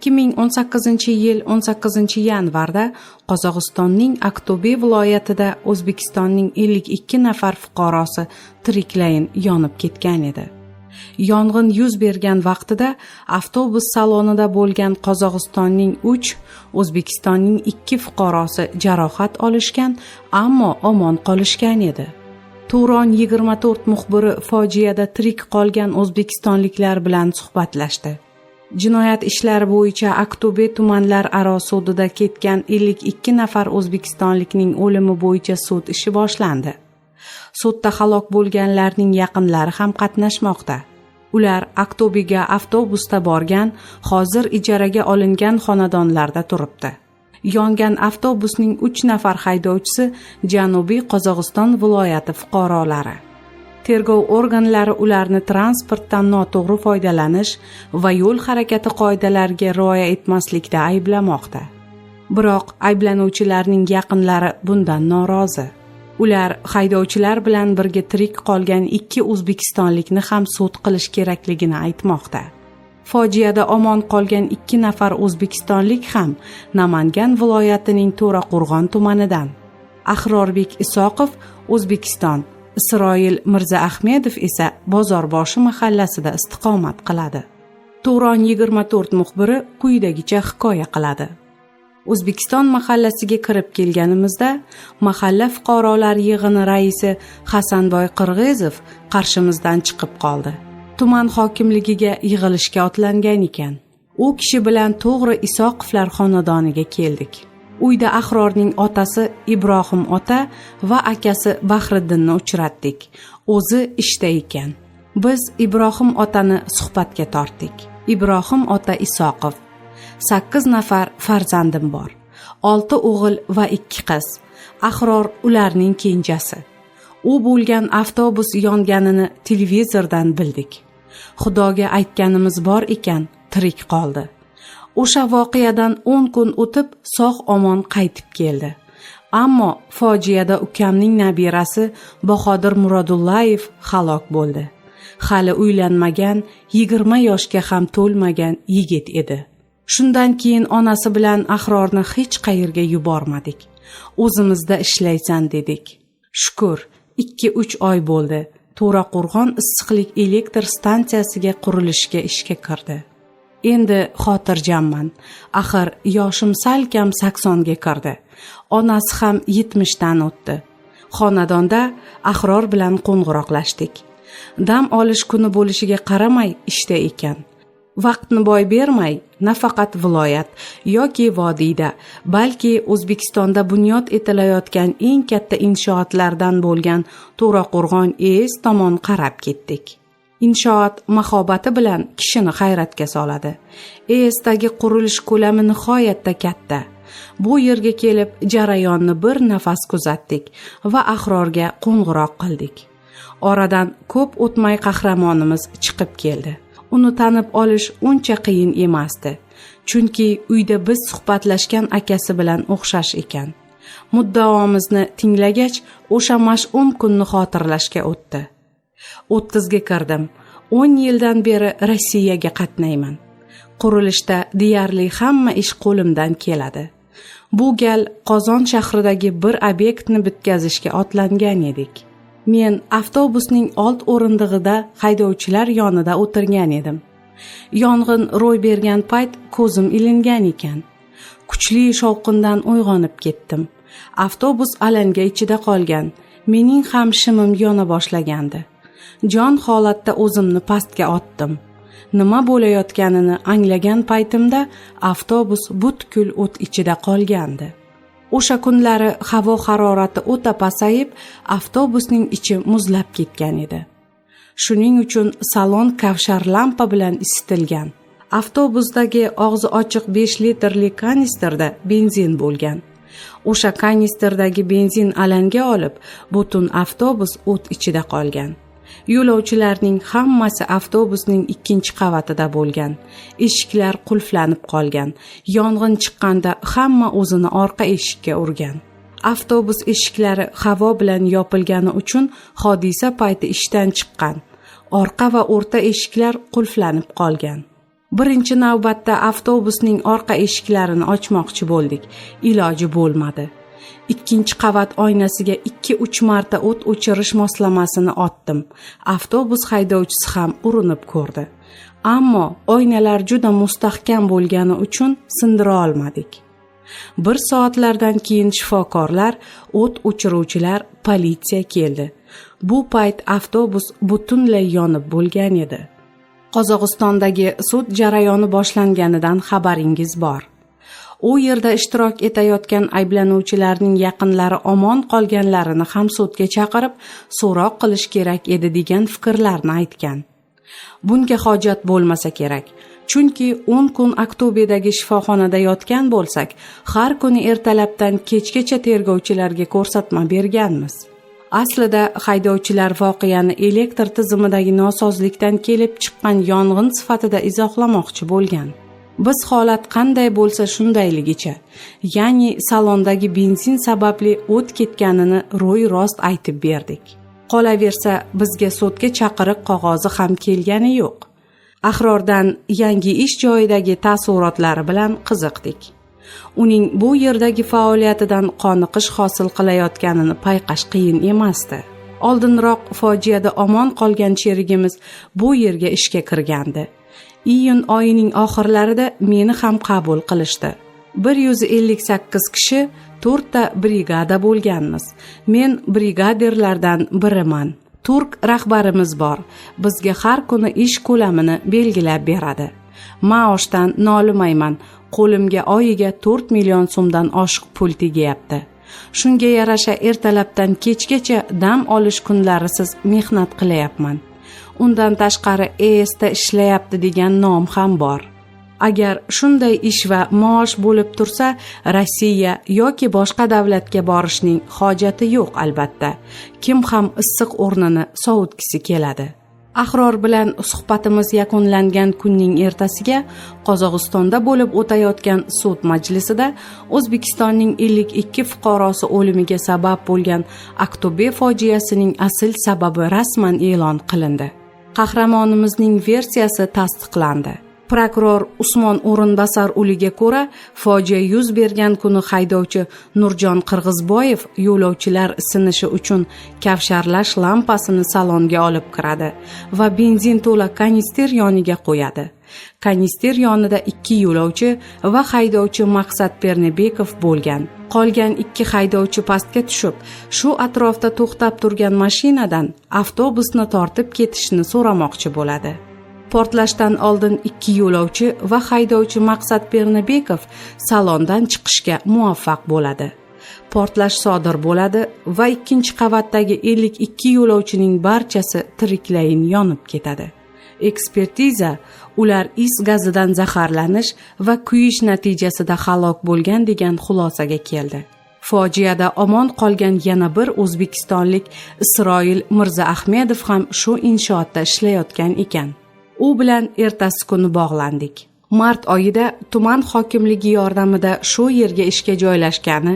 2018-yil 18-yanvarda Qozog'istonning Aqto'be viloyatida O'zbekistonning 52 nafar fuqarosi tiriklayin yonib ketgan edi. Yong'in yuz bergan vaqtida avtobus salonida bo'lgan Qozog'istonning 3, O'zbekistonning 2 fuqarosi jarohat olishgan, ammo omon qolishgan edi. Turon 24 muxbiri fojiada tirik qolgan o'zbekistonliklar bilan suhbatlashdi. Jinoyat ishlari bo'yicha Aqto'be tumanlararo sudida ketgan 52 nafar o'zbekistonlikning o'limi bo'yicha sud ishi boshlandi. Sudda halok bo'lganlarning yaqinlari ham qatnashmoqda. Ular Aqto'bega avtobusda borgan, hozir ijaraga olingan xonadonlarda turibdi. Yongan avtobusning 3 nafar haydovchisi Janubiy Qozog'iston viloyati fuqarolari. Tergov organlari ularni transportdan noto'g'ri foydalanish va yo'l harakati qoidalariga rioya etmaslikda ayblamoqda. Biroq ayblanuvchilarning yaqinlari bundan norozi. Ular haydovchilar bilan birga tirik qolgan 2 o'zbekistonlikni ham sud qilish kerakligini aytmoqda. Fojiada omon qolgan 2 nafar o'zbekistonlik ham Namangan viloyatining To'raqo'rg'on tumanidan. Ahrorbek Isoqov O'zbekiston, Isroil Mirzaahmedov esa Bozorboshi mahallasida istiqomat qiladi. Turon 24 muxbiri quyidagicha hikoya qiladi. O'zbekiston mahallasiga kirib kelganimizda mahalla fuqarolar yig'ini raisi Hasanboy Qirg'izov qarshimizdan chiqib qoldi. Tuman hokimligiga yig'ilishga otlangan ekan. U kishi bilan to'g'ri Isoqovlar xonadoniga keldik. Uyda Ahrorning otasi Ibrohim ota va akasi Bahriddinni uchratdik. O'zi ishda ekan. Biz Ibrohim otani suhbatga tortdik. Ibrohim ota Isoqov: 8 nafar farzandim bor. 6 o'g'il va 2 qiz. Ahror ularning kenjasi. U bo'lgan avtobus yonganini televizordan bildik. Xudoga aytganimiz bor ekan, tirik qoldi. O'sha voqeadan 10 kun o'tib sog'-omon qaytib keldi. Ammo fojiada ukamning nabirasi Bahodir Muradullayev halok bo'ldi. Hali uylanmagan, 20 yoshga ham to'lmagan yigit edi. Shundan keyin onasi bilan Ahrorni hech qayerga yubormadik. O'zimizda ishlaysan dedik. Shukr, 2-3 oy bo'ldi. To'raqo'rg'on issiqlik elektr stansiyasiga qurilishga ishga kirdi. Endi xotirjamman. Axir yoshim salkam 80 ga kirdi. Onasi ham 70 dan o'tdi. Xonadonda Ahror bilan qo'ng'iroqlashdik. Dam olish kuni bo'lishiga qaramay ishda ekan. Vaqtni boy bermay, nafaqat viloyat yoki vodiyda, balki O'zbekistonda bunyod etilayotgan eng katta inshootlardan bo'lgan To'raqo'rg'on ES tomon qarab ketdik. Inshoot mahobati bilan kishini hayratga soladi. ESdagi qurilish ko'lami nihoyatda katta. Bu yerga kelib jarayonni bir nafas kuzatdik va Ahrorga qo'ng'iroq qildik. Oradan ko'p o'tmay qahramonimiz chiqib keldi. Uni tanib olish uncha qiyin emasdi. Chunki uyda biz suhbatlashgan akasi bilan o'xshash ekan. Muddaomizni tinglagach, o'sha mash'um kunni xotirlashga o'tdi. 30 ga kirdim. 10 yildan beri Rossiyaga qatnayman. Qurilishda deyarli hamma ish qo'limdan keladi. Bu gal Qozon shahridagi bir obyektni bitkazishga otlangan edik. Men avtobusning old o'rindig'ida haydovchilar yonida o'tirgan edim. Yong'in ro'y bergan payt ko'zim ilingan ekan. Kuchli shovqindan uyg'onib ketdim. Avtobus alanga ichida qolgan. Mening ham shimim yona boshlagandi. Jon holatda o'zimni pastga otdim. Nima bo'layotganini anglagan paytimda avtobus butkul o't ichida qolgandi. O'sha kunlari havo harorati o'ta pasayib, avtobusning ichi muzlab ketgan edi. Shuning uchun salon kavshar lampa bilan isitilgan. Avtobusdagi og'zi ochiq 5 litrli kanistrda benzin bo'lgan. O'sha kanistrdagi benzin alanga olib, butun avtobus o't ichida qolgan. Yo'lovchilarning hammasi avtobusning 2-qavatida bo'lgan. Eshiklar qulflanib qolgan. Yong'in chiqqanda hamma o'zini orqa eshikka urgan. Avtobus eshiklari havo bilan yopilgani uchun hodisa payti ishdan chiqqan. Orqa va o'rta eshiklar qulflanib qolgan. Birinchi navbatda avtobusning orqa eshiklarini ochmoqchi bo'ldik. Iloji bo'lmadi. Ikkinchi qavat oynasiga 2-3 marta o't o'chirish moslamasini otdim. Avtobus haydovchisi ham urinib ko'rdi. Ammo oynalar juda mustahkam bo'lgani uchun sindira olmadik. 1 soatlardan keyin shifokorlar, o't o'chiruvchilar, politsiya keldi. Bu payt avtobus butunlay yonib bo'lgan edi. Qozog'istondagi sud jarayoni boshlanganidan xabaringiz bor. U yerda ishtirok etayotgan ayblanuvchilarning yaqinlari omon qolganlarini ham sudga chaqirib, so'roq qilish kerak edi degan fikrlarni aytgan. Bunga hojat bo'lmasa kerak. Chunki 10 kun Aqto'bedagi shifoxonada yotgan bo'lsak, har kuni ertalabdan kechgacha tergovchilarga ko'rsatma berganmiz. Aslida haydovchilar voqeani elektr tizimidagi nosozlikdan kelib chiqqan yong'in sifatida izohlamoqchi bo'lgan. Biz holat qanday bo'lsa shundayligicha, ya'ni salondagi benzin sababli o't ketganini ro'y-rost aytib berdik. Qolaversa, bizga sudga chaqiriq qog'ozi ham kelgani yo'q. Ahrordan yangi ish joyidagi taassurotlari bilan qiziqdik. Uning bu yerdagi faoliyatidan qoniqish hosil qilayotganini payqash qiyin emasdi. Oldinroq fojiada omon qolgan sherigimiz bu yerga ishga kirgandi. Iyun oyining oxirlarida meni ham qabul qilishdi. 158 kishi, 4 ta brigada bo'lganmiz. Men brigadirlardan biriman. Turk rahbarimiz bor. Bizga har kuni ish ko'lamini belgilab beradi. Maoshdan nolimayman. Qo'limga oyiga 4 million so'mdan oshiq pul tegyapti. Shunga yarasha ertalabdan kechgacha dam olish kunlarisiz mehnat qilyapman. Undan tashqari ESda ishlayapti degan nom ham bor. Agar shunday ish va maosh bo'lib tursa, Rossiya yoki boshqa davlatga borishning hojati yo'q albatta. Kim ham issiq o'rnini sovutgisi keladi. Ahror bilan suhbatimiz yakunlangan kunning ertasiga Qozog'istonda bo'lib o'tayotgan sud majlisida O'zbekistonning 52 fuqarosi o'limiga sabab bo'lgan Aqto'be fojiasining asl sababi rasman e'lon qilindi. Qahramonimizning versiyasi tasdiqlandi. Prokuror Usmon O'rinbasar uliga ko'ra, fojia yuz bergan kuni haydovchi Nurjon Qirg'izboyev yo'lovchilar sinishi uchun kavsharlash lampasini salonga olib kiradi va benzin to'la kanister yoniga qo'yadi. Kanister yonida 2 yo'lovchi va haydovchi Maqsad Pernebekov bo'lgan. Qolgan 2 haydovchi pastga tushib, shu atrofda to'xtab turgan mashinadan avtobusni tortib ketishni so'ramoqchi bo'ladi. Portlashdan oldin 2 yo'lovchi va haydovchi Maqsad Pernebekov salondan chiqishga muvaffaq bo'ladi. Portlash sodir bo'ladi va 2-qavatdagi 52 yo'lovchining barchasi tiriklayin yonib ketadi. Ekspertiza ular is gazidan zaharlanish va kuyish natijasida halok bo'lgan degan xulosaga keldi. Fojiada omon qolgan yana bir o'zbekistonlik Isroil Mirzaahmedov ham shu inshootda ishlayotgan ekan. U bilan ertasi kuni bog'landik. Mart oyida tuman hokimligi yordamida shu yerga ishga joylashgani,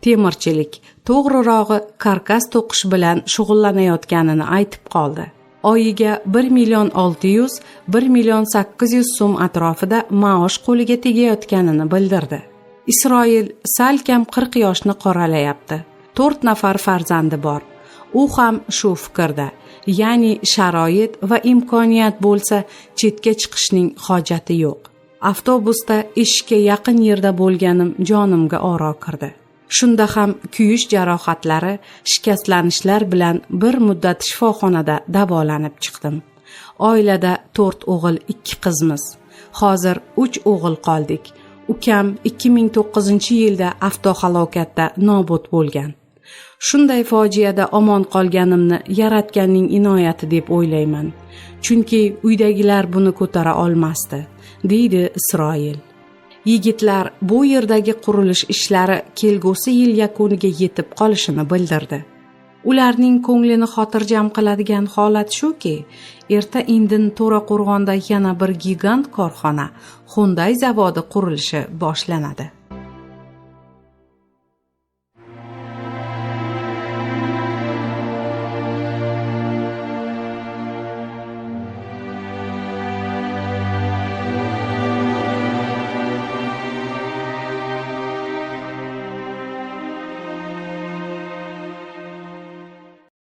temirchilik, to'g'rirog'i karkas to'qish bilan shug'ullanayotganini aytib qoldi. Oyiga 1,600,000 1,800,000 so'm atrofida maosh qo'liga tegayotganini bildirdi. Isroil salkam 40 yoshni qoralayapti. 4 nafar farzandi bor. U ham shu fikrda. Ya'ni sharoit va imkoniyat bo'lsa, chetga chiqishning hojati yo'q. Avtobusda eshikka yaqin yerda bo'lganim jonimga oro kirdi. Shunda ham kuyish jarohatlari, shikastlanishlar bilan bir muddat shifoxonada davolanib chiqdim. Oilada 4 o'g'il, 2 qizmiz. Hozir 3 o'g'il qoldik. Ukam 2009-yilda avtohalokatda nobud bo'lgan. Shunday fojiada omon qolganimni Yaratganning inoyati deb o'ylayman. Chunki uydagilar buni ko'tara olmasdi, deydi Isroil. Yigitlar bu yerdagi qurilish ishlari kelgusi yil yakuniga yetib qolishini bildirdi. Ularning ko'nglini xotirjam qiladigan holat shuki, erta-indin To'raqo'rg'onda yana bir gigant korxona, Hyundai zavodi qurilishi boshlanadi.